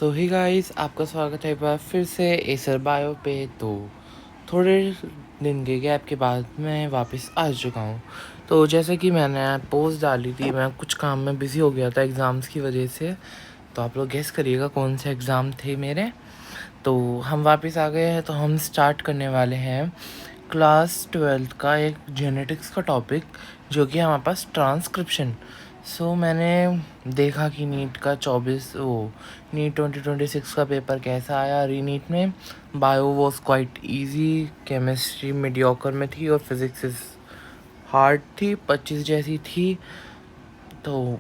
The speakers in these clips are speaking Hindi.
सो ही गाइस, आपका स्वागत है एक बार फिर से एसर बायो पे। तो थोड़े दिन के गैप के बाद मैं वापस आ चुका हूँ। तो जैसे कि मैंने पोस्ट डाली थी, मैं कुछ काम में बिज़ी हो गया था एग्ज़ाम्स की वजह से। तो आप लोग गेस करिएगा कौन से एग्ज़ाम थे मेरे। तो हम वापस आ गए हैं, तो हम स्टार्ट करने वाले हैं क्लास 12th का एक जेनेटिक्स का टॉपिक, जो कि हमारे पास ट्रांसक्रिप्शन। मैंने देखा कि नीट 2026 का पेपर कैसा आया। रीनीट में bio was quite easy, chemistry mediocre में थी और फिज़िक्स हार्ड थी, 25 जैसी थी। तो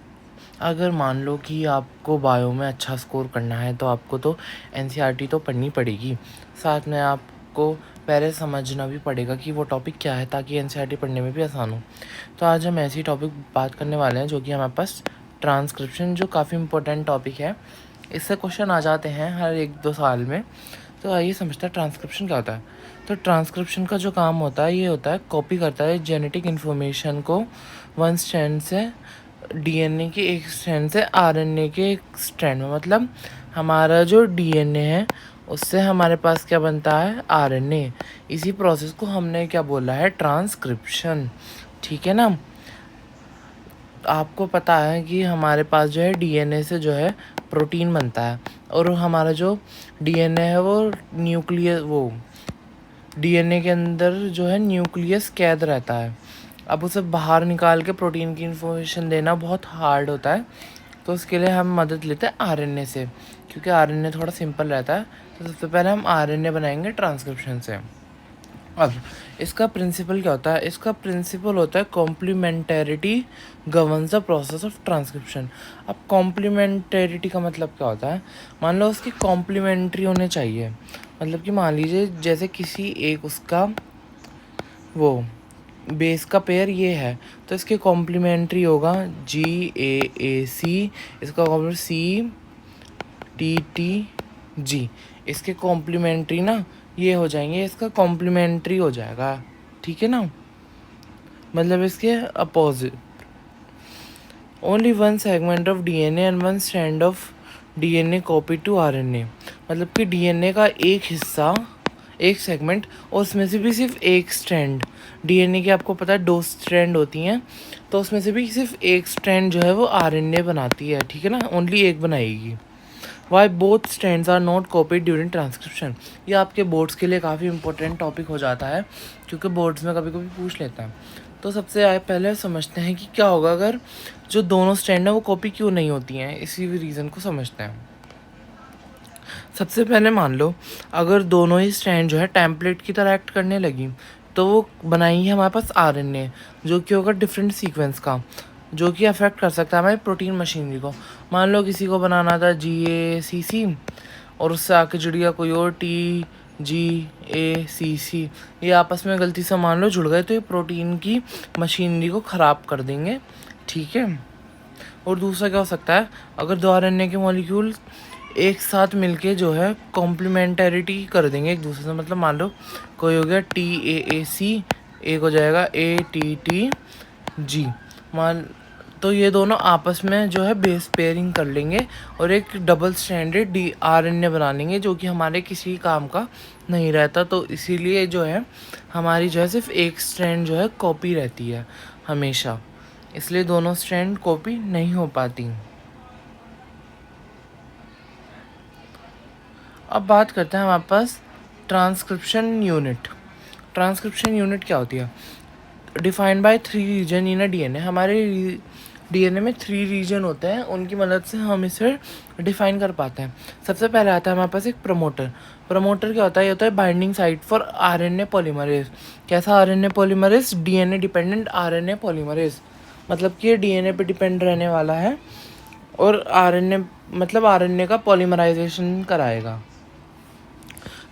अगर मान लो कि आपको बायो में अच्छा स्कोर करना है तो आपको तो एनसीईआरटी तो पढ़नी पड़ेगी, साथ में आपको पहले समझना भी पड़ेगा कि वो टॉपिक क्या है, ताकि एनसीईआरटी पढ़ने में भी आसान हो। तो आज हम ऐसी टॉपिक बात करने वाले हैं जो कि हमारे पास ट्रांसक्रिप्शन, जो काफ़ी इंपॉर्टेंट टॉपिक है। इससे क्वेश्चन आ जाते हैं हर 1-2 साल में। तो आइए समझते हैं ट्रांसक्रिप्शन क्या होता है। तो ट्रांसक्रिप्शन का जो काम होता है, ये होता है कॉपी करता है जेनेटिक इन्फॉर्मेशन को वन स्ट्रैंड से डीएनए के एक स्ट्रैंड से आरएनए के एक स्ट्रैंड में। मतलब हमारा जो डीएनए है उससे हमारे पास क्या बनता है, आरएनए। इसी प्रोसेस को हमने क्या बोला है, ट्रांसक्रिप्शन। ठीक है ना। आपको पता है कि हमारे पास जो है डीएनए से जो है प्रोटीन बनता है, और हमारा जो डीएनए है वो डीएनए के अंदर जो है न्यूक्लियस कैद रहता है। अब उसे बाहर निकाल के प्रोटीन की इन्फॉर्मेशन देना बहुत हार्ड होता है। तो उसके लिए हम मदद लेते हैं आरएनए से, क्योंकि आरएनए थोड़ा सिंपल रहता है। तो सबसे पहले हम आरएनए बनाएंगे ट्रांसक्रिप्शन से। अब इसका प्रिंसिपल क्या होता है, इसका प्रिंसिपल होता है complementarity governs the process of transcription. अब कॉम्प्लीमेंटेरिटी का मतलब क्या होता है, मान लो उसकी कॉम्प्लीमेंट्री होने चाहिए। मतलब कि मान लीजिए जैसे किसी एक उसका वो बेस का पेयर ये है, तो इसके कॉम्प्लीमेंट्री होगा GAAC, इसका कॉम्प्लीमेंट CTTG। इसके कॉम्प्लीमेंट्री ना ये हो जाएंगे, इसका कॉम्प्लीमेंट्री हो जाएगा। ठीक है ना, मतलब इसके opposite. Only one segment of DNA and one strand of DNA copy to RNA. मतलब कि डीएनए का एक हिस्सा, एक सेगमेंट, और उसमें से भी सिर्फ एक स्ट्रैंड। डीएनए की आपको पता है 2 स्ट्रैंड होती हैं, तो उसमें से भी सिर्फ एक स्ट्रैंड जो है वो आरएनए बनाती है। ठीक है ना, ओनली एक बनाएगी। Why both strands are not copied during transcription. ये आपके बोर्ड्स के लिए काफ़ी इंपॉर्टेंट टॉपिक हो जाता है, क्योंकि बोर्ड्स में कभी कभी पूछ लेता है। तो सबसे पहले समझते हैं कि क्या होगा अगर जो दोनों स्ट्रैंड है वो कॉपी क्यों नहीं होती हैं। इसी रीज़न को समझते हैं। सबसे पहले मान लो अगर दोनों ही स्ट्रैंड जो है टेम्पलेट की तरह एक्ट करने लगी, तो वो बनाएंगे हमारे पास आरएनए, जो कि होगा डिफरेंट सीक्वेंस का, जो कि अफेक्ट कर सकता है हमारी प्रोटीन मशीनरी को। मान लो किसी को बनाना था GACC, और उससे आके जुड़ गया कोई और TGACC। ये आपस में गलती से मान लो जुड़ गए, तो ये प्रोटीन की मशीनरी को ख़राब कर देंगे। ठीक है। और दूसरा क्या हो सकता है, अगर दो आरएनए के मॉलिक्यूल एक साथ मिलके जो है कॉम्प्लीमेंटेरिटी कर देंगे एक दूसरे से। मतलब मान लो कोई हो गया TAAC, एक हो जाएगा ATTG। मान तो ये दोनों आपस में जो है बेस पेयरिंग कर लेंगे और एक डबल स्ट्रैंडेड RNA बना लेंगे, जो कि हमारे किसी काम का नहीं रहता। तो इसीलिए जो है हमारी जो है सिर्फ एक स्ट्रैंड जो है कॉपी रहती है हमेशा, इसलिए दोनों स्ट्रैंड कॉपी नहीं हो पाती। अब बात करते हैं हमारे पास ट्रांसक्रिप्शन यूनिट। ट्रांसक्रिप्शन यूनिट क्या होती है, defined by 3 region in a DNA. हमारे डीएनए में 3 रीजन होते हैं, उनकी मदद से हम इसे डिफाइन कर पाते हैं। सबसे पहले आता है हमारे पास एक प्रमोटर। प्रमोटर क्या होता है, ये होता है binding site for RNA polymerase. कैसा RNA polymerase, DNA dependent RNA polymerase. मतलब कि ये डीएनए पे डिपेंड रहने वाला है, और आरएनए मतलब आरएनए का पॉलीमराइजेशन कराएगा।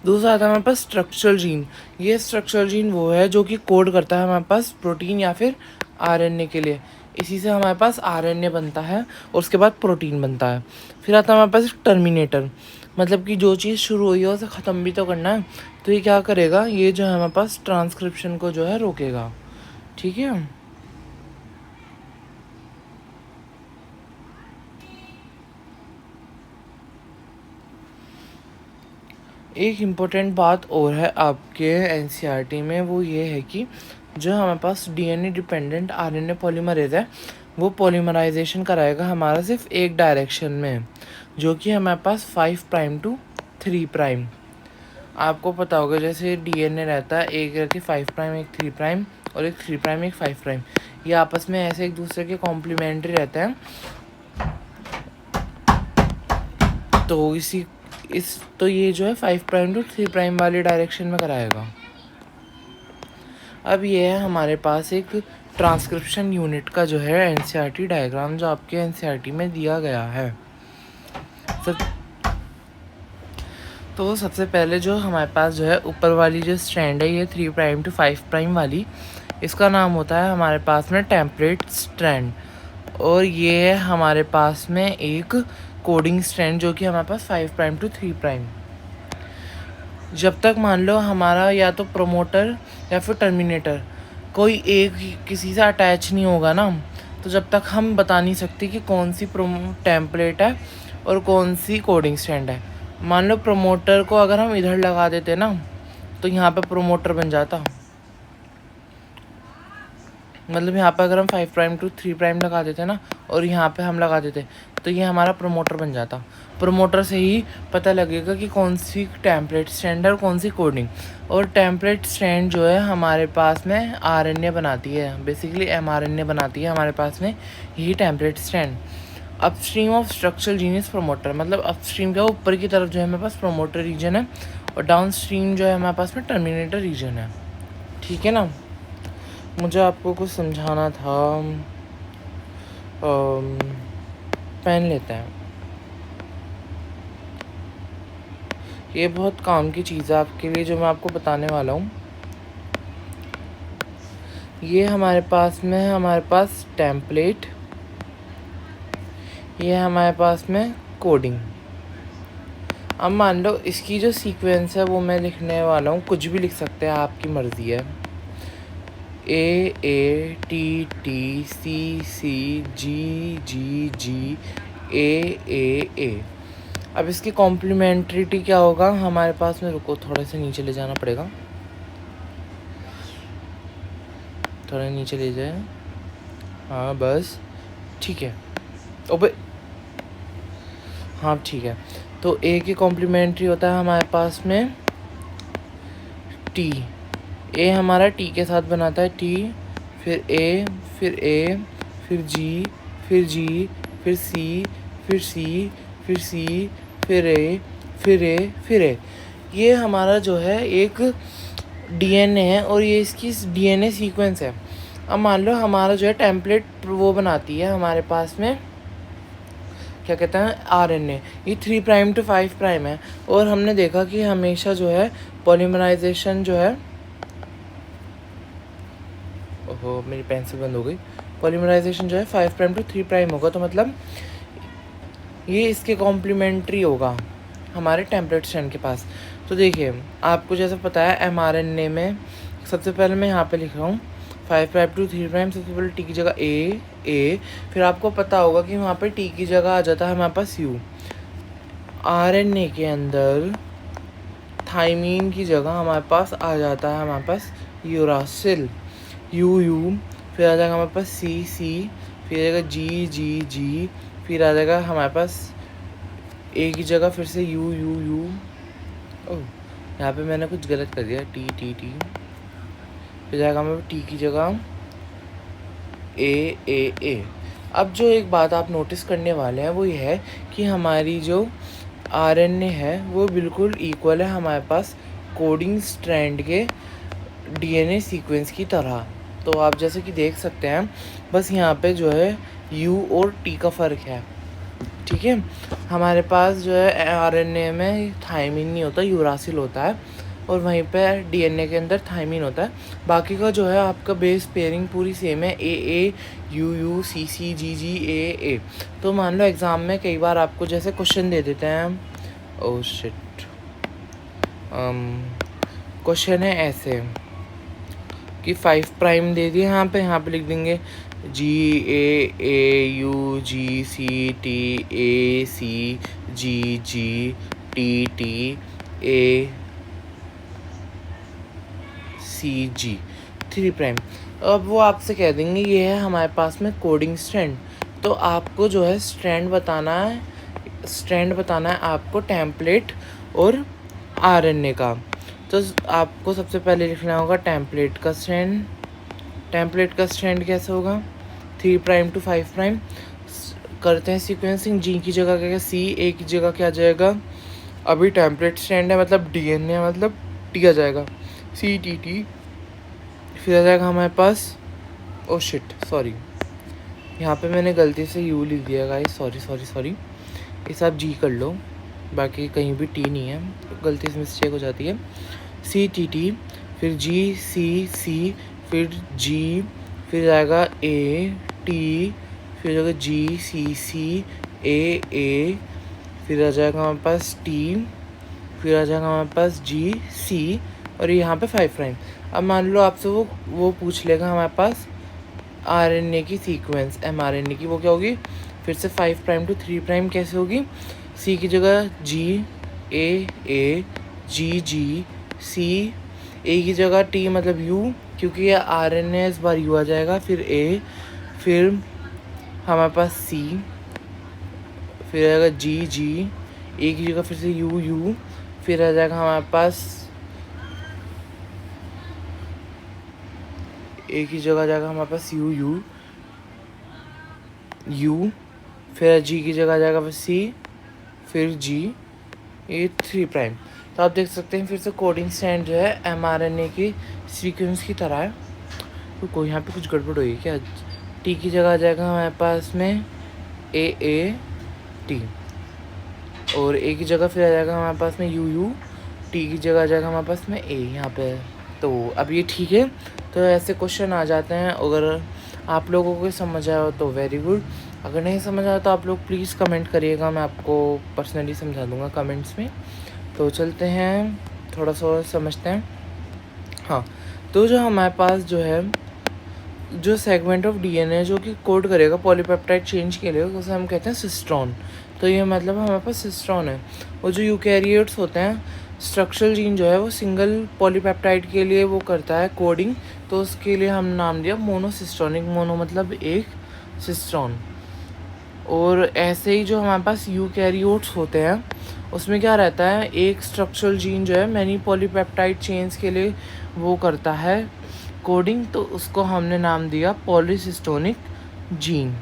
दूसरा आता है हमारे पास स्ट्रक्चरल जीन। ये स्ट्रक्चरल जीन वो है जो कि कोड करता है हमारे पास प्रोटीन या फिर आरएनए के लिए। इसी से हमारे पास आरएनए बनता है और उसके बाद प्रोटीन बनता है। फिर आता है हमारे पास टर्मिनेटर। मतलब कि जो चीज़ शुरू हुई है उसे ख़त्म भी तो करना है, तो ये क्या करेगा, ये जो है हमारे पास ट्रांसक्रिप्शन को जो है रोकेगा। ठीक है। एक इम्पोर्टेंट बात और है आपके एनसीईआरटी में, वो ये है कि जो हमारे पास डीएनए डिपेंडेंट आरएनए पॉलीमरेज है, वो पॉलीमराइजेशन कराएगा हमारा सिर्फ एक डायरेक्शन में, जो कि हमारे पास 5 प्राइम टू 3 प्राइम। आपको पता होगा जैसे डीएनए रहता है, एक रहती 5 प्राइम, एक 3 प्राइम, और एक 3 प्राइम, एक 5 प्राइम। ये आपस में ऐसे एक दूसरे के कॉम्प्लीमेंट्री रहते हैं। तो तो ये जो है 5 प्राइम टू 3 प्राइम वाले डायरेक्शन में कराएगा। अब ये है हमारे पास एक ट्रांसक्रिप्शन यूनिट का जो है एनसीईआरटी डायग्राम, जो आपके एनसीईआरटी में दिया गया है। तो सबसे पहले जो हमारे पास जो है ऊपर वाली जो स्ट्रैंड है, ये 3 प्राइम टू 5 प्राइम वाली, इसका नाम होता है हमारे पास में टेम्पलेट स्ट्रैंड। और ये है हमारे पास में एक कोडिंग स्ट्रैंड, जो कि हमारे पास 5 प्राइम टू 3 प्राइम। जब तक मान लो हमारा या तो प्रोमोटर या फिर टर्मिनेटर कोई एक किसी से अटैच नहीं होगा ना, तो जब तक हम बता नहीं सकते कि कौन सी टेम्पलेट है और कौन सी कोडिंग स्टैंड है। मान लो प्रोमोटर को अगर हम इधर लगा देते ना, तो यहाँ पे प्रोमोटर बन जाता। मतलब यहाँ पे अगर हम 5 प्राइम टू 3 प्राइम लगा देते ना, और यहाँ पे हम लगा देते, तो ये हमारा प्रोमोटर बन जाता। प्रोमोटर से ही पता लगेगा कि कौन सी टेम्पलेट स्टैंड है और कौन सी कोडिंग। और टेम्पलेट स्टैंड जो है हमारे पास में आरएनए बनाती है, बेसिकली एमआरएनए बनाती है हमारे पास में यही template stand. Upstream of structural genius promoter, मतलब अपस्ट्रीम का ऊपर की तरफ जो है हमारे पास प्रोमोटर रीजन है, और डाउन स्ट्रीम जो है हमारे पास में टर्मिनेटर रीजन है। ठीक है ना। मुझे आपको कुछ समझाना था। पेन लेते हैं, ये बहुत काम की चीज़ है आपके लिए जो मैं आपको बताने वाला हूँ। ये हमारे पास में है, हमारे पास टेम्पलेट, ये हमारे पास में कोडिंग। अब मान लो इसकी जो सीक्वेंस है वो मैं लिखने वाला हूँ, कुछ भी लिख सकते हैं, आपकी मर्ज़ी है। A TTCCGGG A। अब इसकी कॉम्प्लीमेंट्रिटी क्या होगा हमारे पास में, रुको थोड़ा से नीचे ले जाना पड़ेगा, थोड़ा नीचे ले जाए, हाँ बस ठीक है। ओबे हाँ ठीक है। तो ए की कॉम्प्लीमेंट्री होता है हमारे पास में टी, ए हमारा टी के साथ बनाता है टी, फिर ए, फिर ए, फिर जी, फिर जी, फिर सी, फिर सी, फिर सी, फिर ए, फिर ए, फिर ए। ये हमारा जो है एक डीएनए है, और ये इसकी डीएनए सीक्वेंस है। अब मान लो हमारा जो है टेम्पलेट वो बनाती है हमारे पास में, क्या कहते हैं, आरएनए। ये 3 प्राइम टू 5 प्राइम है, और हमने देखा कि हमेशा जो है पॉलीमराइजेशन जो है, ओहो मेरी पेंसिल बंद हो गई, पॉलीमराइजेशन जो है 5 प्राइम टू 3 प्राइम होगा। तो मतलब ये इसके कॉम्प्लीमेंट्री होगा हमारे टेम्पलेट स्ट्रैंड के पास। तो देखिए आपको जैसे पता है एमआरएनए में सबसे पहले मैं यहाँ पे लिख रहा हूँ 5 प्राइम टू 3 प्राइम, सबसे पहले टी की जगह ए, फिर आपको पता होगा कि वहाँ पे टी की जगह आ जाता है हमारे पास यू। आरएनए के अंदर थाइमीन की जगह हमारे पास आ जाता है हमारे पास यूरासिल, यू, फिर आ जाएगा हमारे पास सी, फिर आ जाएगा जी, फिर आ जाएगा हमारे पास ए की जगह फिर से यू। ओह यहाँ पे मैंने कुछ गलत कर दिया, टी, फिर जाएगा हमारे टी की जगह ए। अब जो एक बात आप नोटिस करने वाले हैं वो ये है कि हमारी जो आरएनए है वो बिल्कुल इक्वल है हमारे पास कोडिंग स्ट्रैंड के डीएनए सीक्वेंस की तरह। तो आप जैसे कि देख सकते हैं, बस यहाँ पे जो है यू और टी का फ़र्क है। ठीक है, हमारे पास जो है आरएनए में थाइमीन नहीं होता, यूरासिल होता है, और वहीं पे डीएनए के अंदर थाइमीन होता है। बाकी का जो है आपका बेस पेयरिंग पूरी सेम है, ए, यू, सी, जी, ए। तो मान लो एग्ज़ाम में कई बार आपको जैसे क्वेश्चन दे देते हैं, ओह शिट, क्वेश्चन है ऐसे कि 5 प्राइम दे दिए, यहाँ पे लिख देंगे A, U, C, T, A, C, G, T, A C G 3 prime. अब वो आपसे कह देंगे ये है हमारे पास में कोडिंग स्ट्रैंड। तो आपको जो है स्ट्रैंड बताना है आपको टेम्पलेट और RNA का। तो आपको सबसे पहले लिखना होगा टेम्पलेट का स्ट्रैंड। टेम्पलेट का स्ट्रैंड कैसे होगा, 3 प्राइम टू 5 प्राइम। करते हैं सीक्वेंसिंग। जी की जगह क्या, C, A की जगह क्या आ जाएगा, अभी टेम्पलेट स्ट्रैंड है मतलब DNA मतलब T आ जाएगा, CTT। फिर आ जाएगा हमारे पास, ओ शिट सॉरी, यहाँ पे मैंने गलती से U लिख दिया गाइस, सॉरी। इसे आप G कर लो, बाकी कहीं भी T नहीं है, तो गलती से मिस्टेक हो जाती है। CTT, फिर GCC, फिर G, फिर आएगा AT, फिर आएगा GCCAA, फिर आ जाएगा हमारे पास T, फिर आ जाएगा हमारे पास GC, और यहाँ पे 5 प्राइम। अब मान लो आपसे वो पूछ लेगा हमारे पास RNA की सीक्वेंस, mRNA की, वो क्या होगी फिर से 5 प्राइम टू 3 प्राइम कैसे होगी, C की जगह GAA, GG, C, A की जगह T मतलब U, क्योंकि ये RNA इस बार U आ जाएगा, फिर A, फिर हमारे पास C, फिर आएगा GG, A की जगह फिर से U, फिर आ जाएगा हमारे पास A की जगह जाएगा हमारे पास U, फिर G की जगह जाएगा फिर C, फिर G, ये 3 प्राइम। तो आप देख सकते हैं फिर से कोडिंग स्ट्रैंड जो है mRNA की सीक्वेंस की तरह है। तो कोई यहाँ पे कुछ गड़बड़ हुई क्या, T की जगह आ जाएगा हमारे पास में AAT, और A की जगह फिर आ जाएगा हमारे पास में U, T की जगह आ जाएगा हमारे पास में A यहाँ पे। तो अब ये ठीक है। तो ऐसे क्वेश्चन आ जाते हैं। अगर आप लोगों को समझ आया हो तो वेरी गुड, अगर नहीं समझ आया तो आप लोग प्लीज़ कमेंट करिएगा, मैं आपको पर्सनली समझा दूँगा कमेंट्स में। तो चलते हैं थोड़ा सा और समझते हैं। हाँ, तो जो हमारे पास जो है जो सेगमेंट ऑफ DNA जो कि कोड करेगा पॉलीपेप्टाइड चेंज के लिए, उसे हम कहते हैं सिस्ट्रॉन। तो ये मतलब हमारे पास सिस्ट्रॉन है। और जो यूकैरियोट्स होते हैं, स्ट्रक्चरल जीन जो है वो सिंगल पॉलीपेप्टाइड के लिए वो करता है कोडिंग, तो उसके लिए हम नाम दिया मोनोसिस्ट्रॉनिक। मोनो मतलब एक, सिस्ट्रॉन। और ऐसे ही जो हमारे पास यूकैरियोट्स होते हैं उसमें क्या रहता है, एक स्ट्रक्चरल जीन जो है मैनी पॉलीपेप्टाइड चेन्स के लिए वो करता है कोडिंग, तो उसको हमने नाम दिया पॉलीसिस्टोनिक जीन।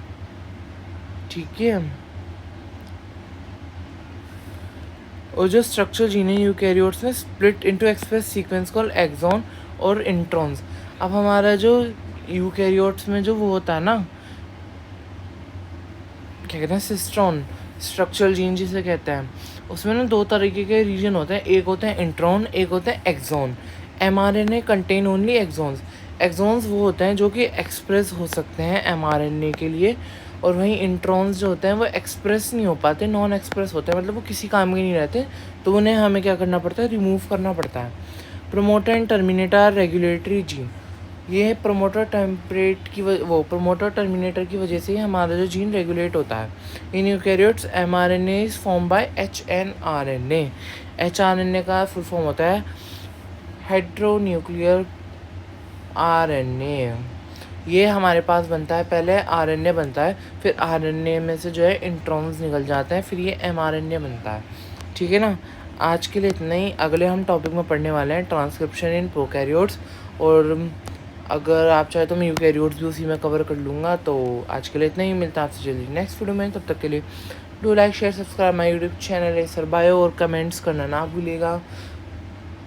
ठीक है। और जो स्ट्रक्चरल जीन है यूकैरियोट्स में split into express sequence called exon और इंट्रॉन्स। अब हमारा जो यूकैरियोट्स में जो वो होता है ना, क्या कहते हैं, सिस्ट्रॉन, स्ट्रक्चरल जीन जिसे कहते हैं, उसमें ना 2 तरीके के रीजन होते हैं, एक होते हैं इंट्रॉन, एक होते हैं exon. mRNA contain only exons. Exons वो होते हैं जो कि एक्सप्रेस हो सकते हैं mRNA के लिए, और वहीं इंट्रॉन्स जो होते हैं वो एक्सप्रेस नहीं हो पाते, नॉन एक्सप्रेस होते हैं, मतलब वो किसी काम के नहीं रहते, तो उन्हें हमें क्या करना पड़ता है, रिमूव करना पड़ता है। Promoter and terminator regulatory gene, ये प्रमोटर प्रमोटर टर्मिनेटर की वजह से ही हमारा जो जीन रेगुलेट होता है। In eukaryotes mRNA is form by hnRNA। hnRNA का फुल फॉर्म होता है हेट्रोन्यूक्लियर RNA। ये हमारे पास बनता है, पहले RNA बनता है, फिर RNA में से जो है इंट्रॉन्स निकल जाते हैं, फिर ये mRNA बनता है। ठीक है ना। आज के लिए इतना ही। अगले हम टॉपिक में पढ़ने वाले हैं ट्रांसक्रिप्शन इन प्रोकैरियोट्स, और अगर आप चाहे तो मैं यूकैरियोट्स भी उसी में कवर कर लूँगा। तो आज के लिए इतना ही, मिलता है आपसे जल्दी नेक्स्ट वीडियो में। तब तक के लिए do like share subscribe my YouTube channel है सर बायो, और कमेंट्स करना ना भूलिएगा,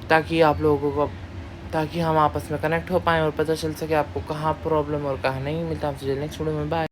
ताकि आप लोगों को, ताकि हम आपस में कनेक्ट हो पाएँ और पता चल सके आपको कहाँ प्रॉब्लम और कहाँ नहीं। मिलता है आपसे जल्दी नेक्स्ट वीडियो में। बाय।